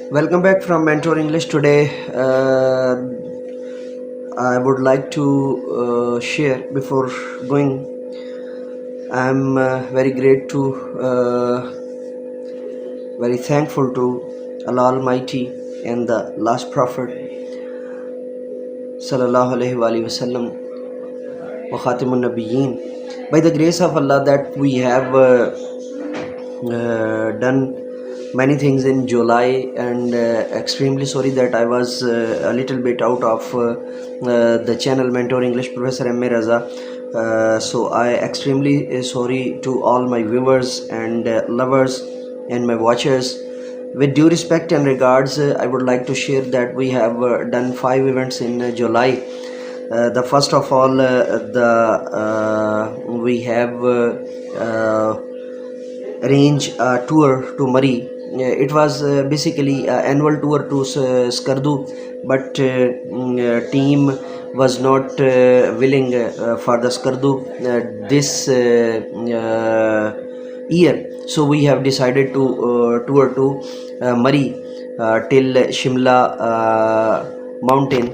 Welcome back from Mentor English. Today, I would like to share before going. I'm very thankful to Allah Almighty and the last Prophet, Sallallahu Alaihi Wasallam, wa Khatimun Nabiyyin. By the grace of Allah, that we have done many things in July, and extremely sorry that I was a little bit out of the channel Mentor English Professor M. Raza. So I extremely sorry to all my viewers and lovers and my watchers. With due respect and regards, I would like to share that we have done 5 events in July. The first of all, we have arranged a tour to Murray. It was basically an annual tour to Skardu, but team was not willing for the Skardu this year. So we have decided to tour to Murray till Shimla mountain,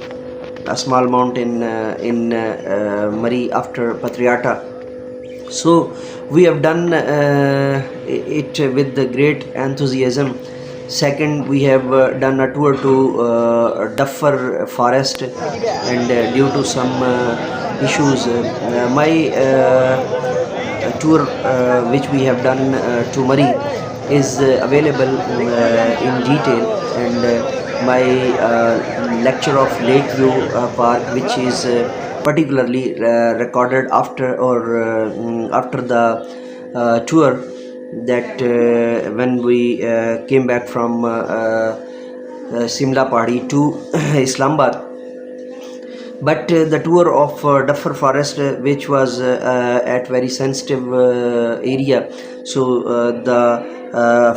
a small mountain in Murray after Patriata. So we have done it with the great enthusiasm. Second, we have done a tour to Duffer Forest, and due to some issues, my tour which we have done to Murray is available in detail, and my lecture of Lakeview Park, which is particularly recorded after the tour, that when we came back from Simla party to Islamabad. But the tour of Duffer Forest, which was at very sensitive area, so the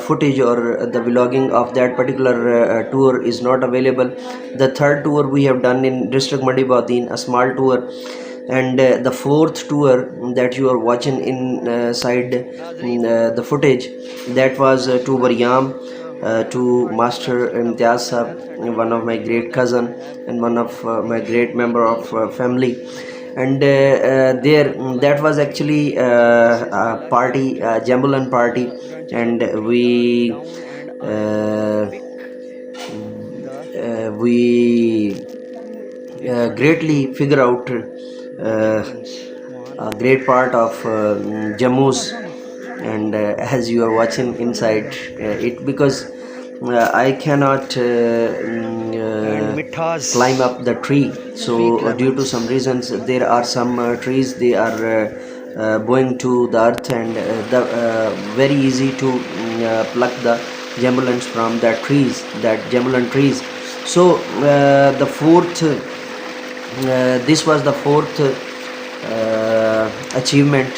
footage or the vlogging of that particular tour is not available. The third tour we have done in District Mandibadin, a small tour, and the fourth tour that you are watching inside the footage, that was to Varyam, to Master Imtiaz Sahab, one of my great cousin and one of my great member of family. And there, that was actually a party, a Jambulan party, and we greatly figure out a great part of Jammus, and as you are watching inside it, because I cannot climb up the tree, so due to some reasons there are some trees, they are bowing to the earth, and very easy to pluck the jambulans from that jambulan trees. So the fourth this was the fourth achievement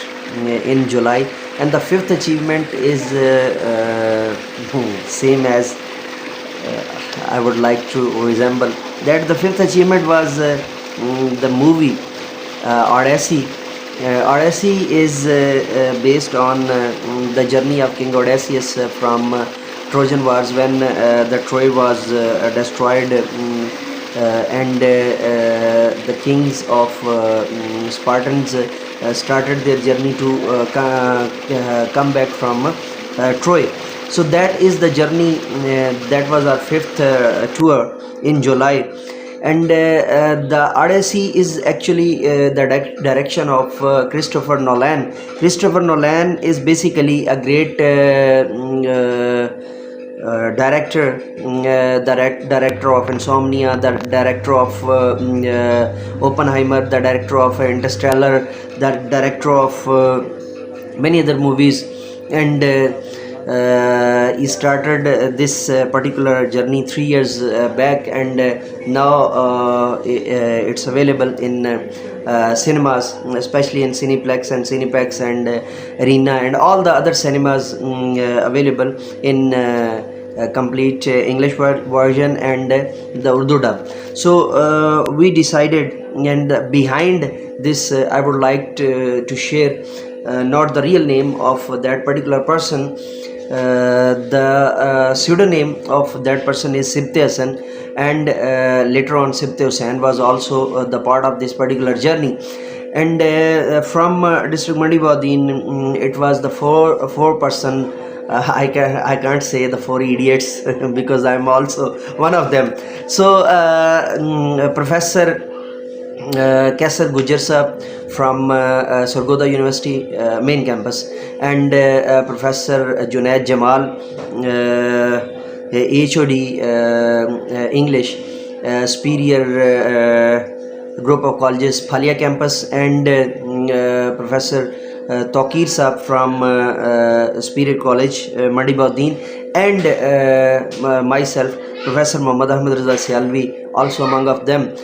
in July, and the fifth achievement is same as I would like to resemble that. The fifth achievement was the movie Odyssey. Odyssey is based on the journey of King Odysseus from Trojan Wars, when the Troy was destroyed, and the kings of Spartans started their journey to come back from Troy. So that is the journey. That was our fifth tour in July. And the Odyssey is actually the direction of Christopher Nolan. Christopher Nolan is basically a great director, director of Insomnia, the director of Oppenheimer, the director of Interstellar, the director of many other movies, and he started this particular journey 3 years back, and now it's available in cinemas, especially in Cineplex and Cinepex and Arena and all the other cinemas available in complete English version and the Urdu dub. So we decided, and behind this I would like to share not the real name of that particular person, The pseudonym of that person is Sibte, and later on Sibte Hussain was also the part of this particular journey. And from district Mandibadin, it was the four person. I can't say the four idiots because I'm also one of them. So Professor Kaisar Gujar Sahab from Sargodha University main campus, and Professor Junaid Jamal, HOD English, Superior Group of Colleges Phalia campus, and Professor Tawqir Sahab from Superior College Mandibadin, and myself, Professor Muhammad Ahmed Raza Sialvi, also among of them.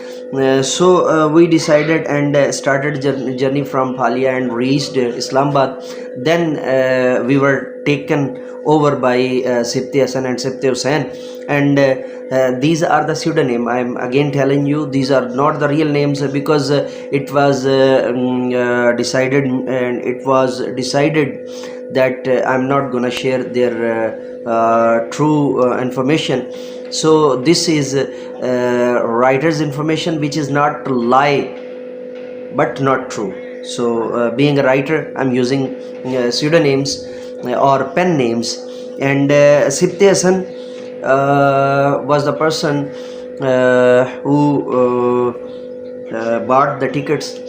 So we decided and started journey from Phalia and reached Islamabad. Then we were taken over by Sibte Hassan and Sibte Hussain, and these are the pseudonym. I'm again telling you, these are not the real names, because it was decided, and it was decided that I'm not gonna share their true information. So this is writer's information, which is not lie but not true. So being a writer, I'm using pseudonyms or pen names. And Sibte Hassan was the person who bought the tickets,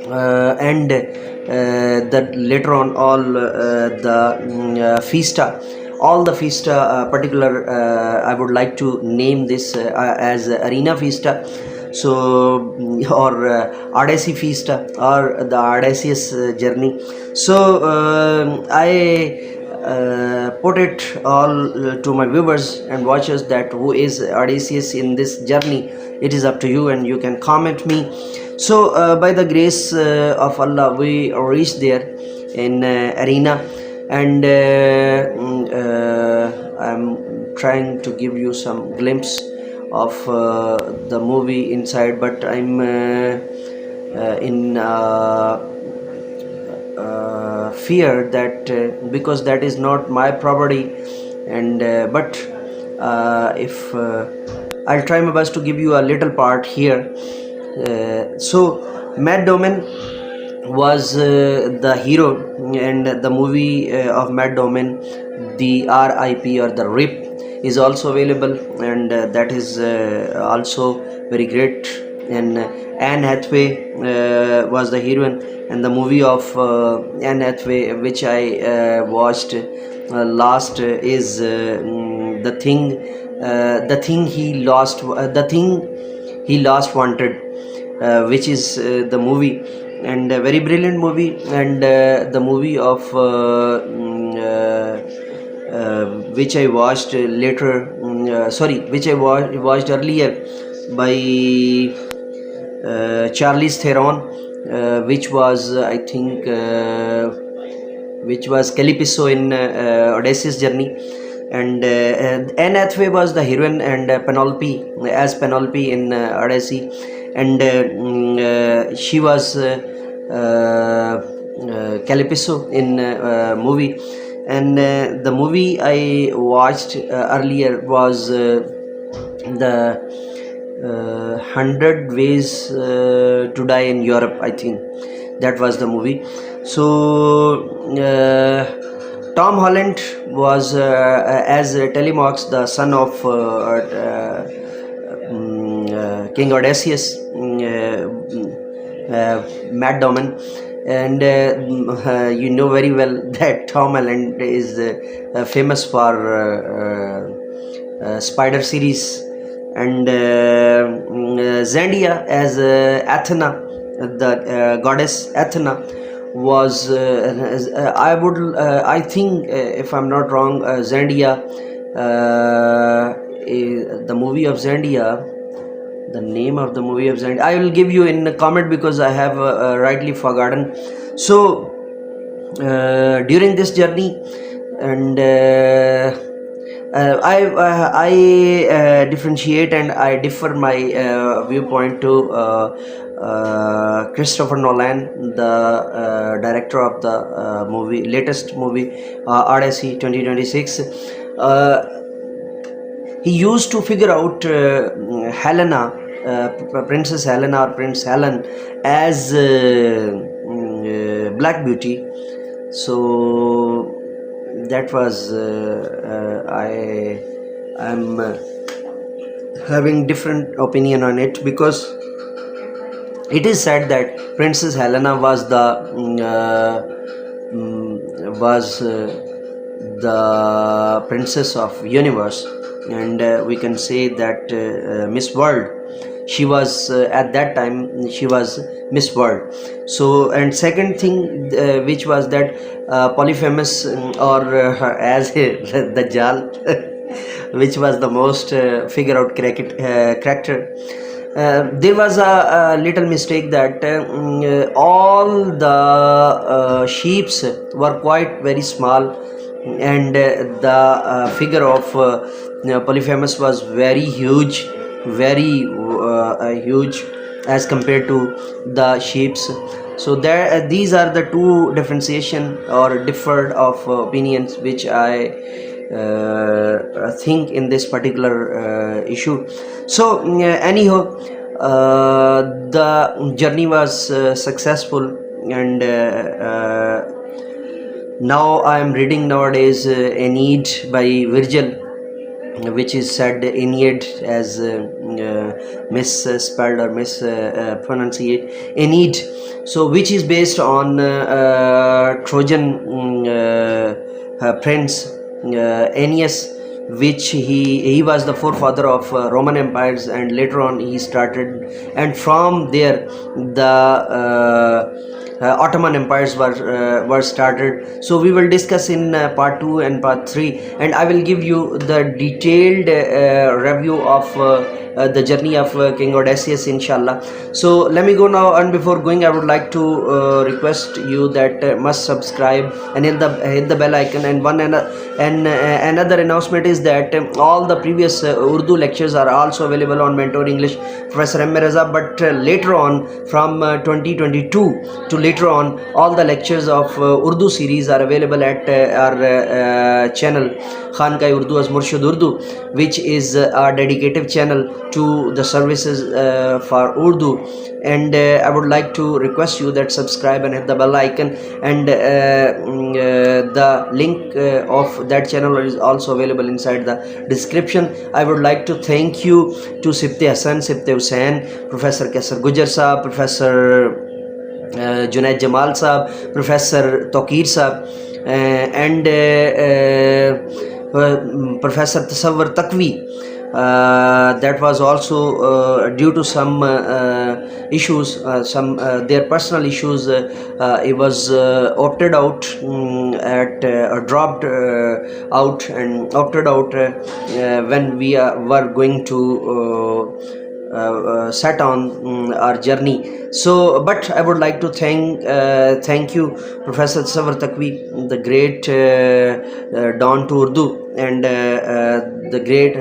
and that later on all the Fiesta, all the Fiesta, particular I would like to name this as Arena Fiesta, so or Odyssey Fiesta, or the Odysseus journey. So I put it all to my viewers and watchers that who is Odysseus in this journey. It is up to you, and you can comment me. So by the grace of Allah, we reached there in Arena, and I'm trying to give you some glimpse of the movie inside, but I'm in fear that because that is not my property, and but if I'll try my best to give you a little part here. So Matt Damon was the hero, and the movie of Matt Damon, the RIP or the RIP, is also available, and that is also very great. And Anne Hathaway was the heroine, and the movie of Anne Hathaway which I watched last is the thing he lost wanted, which is the movie, and a very brilliant movie. And the movie of which I watched later, which I watched earlier by Charlize Theron, which was I think which was Calypso in Odysseus journey. And Anne Hathaway was the heroine, and Penelope in Odyssey, and she was Calypso in movie. And the movie I watched earlier was the 100 Ways to Die in Europe, I think. That was the movie. So Tom Holland was as Telemachus, the son of King Odysseus, Matt Damon. And you know very well that Tom Holland is famous for Spider series, and Zendaya as Athena, the goddess Athena, was I think if I'm not wrong, Zendaya, the movie of Zendaya, the name of the movie of Zendaya, I will give you in the comment because I have rightly forgotten. So during this journey, and I differentiate and I differ my viewpoint to Christopher Nolan, the director of the latest movie, Odyssey 2026. He used to figure out Helena, Princess Helena or Prince Helen, as Black Beauty. So that was I am having different opinion on it, because it is said that Princess Helena was the princess of universe, and we can say that Miss World. She was at that time she was Miss World. So, and second thing which was that Polyphemus, or as the Jal, which was the most figure out character. There was a little mistake that all the sheeps were quite very small, and the figure of Polyphemus was very huge, very huge as compared to the sheeps. So there, these are the two differentiation or differed of opinions which I think in this particular issue. So anyhow, the journey was successful, and now I am reading nowadays Aeneid by Virgil, which is said Aeneid as misspelled or mispronunciate Aeneid. So which is based on Trojan prince Aeneas, which he was the forefather of Roman empires, and later on he started, and from there the Ottoman empires were started. So we will discuss in part 2 and part 3, and I will give you the detailed review of the journey of King Odysseus, inshallah. So let me go now, and before going I would like to request you that must subscribe and hit the bell icon. And another announcement is that all the previous Urdu lectures are also available on Mentor English Professor M. Raza, but later on from 2022 to later on, all the lectures of Urdu series are available at our channel Khankai Urdu as Murshid Urdu, which is a dedicated channel to the services for Urdu. And I would like to request you that subscribe and hit the bell icon, and the link of that channel is also available inside the description. I would like to thank you to Sibte Hassan, Sibte Hussain, Professor Kaisar Gujar Sahab, Professor Junaid Jamal Sahab, Professor Tokir Sahab, and Professor Tasawwur Takvi. That was also due to some issues, some their personal issues. It was opted out dropped out and opted out when we were going to set on our journey. So, but I would like to thank you, Professor Tasawwur Takvi, the great Dawn to Urdu, and the great,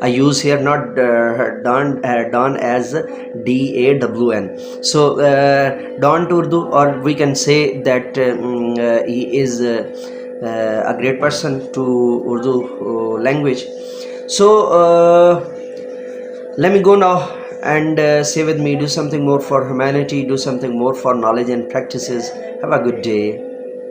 I use here not Dawn as DAWN. So Dawn to Urdu, or we can say that he is a great person to Urdu language. So let me go now, and say with me, do something more for humanity, do something more for knowledge and practices. Have a good day.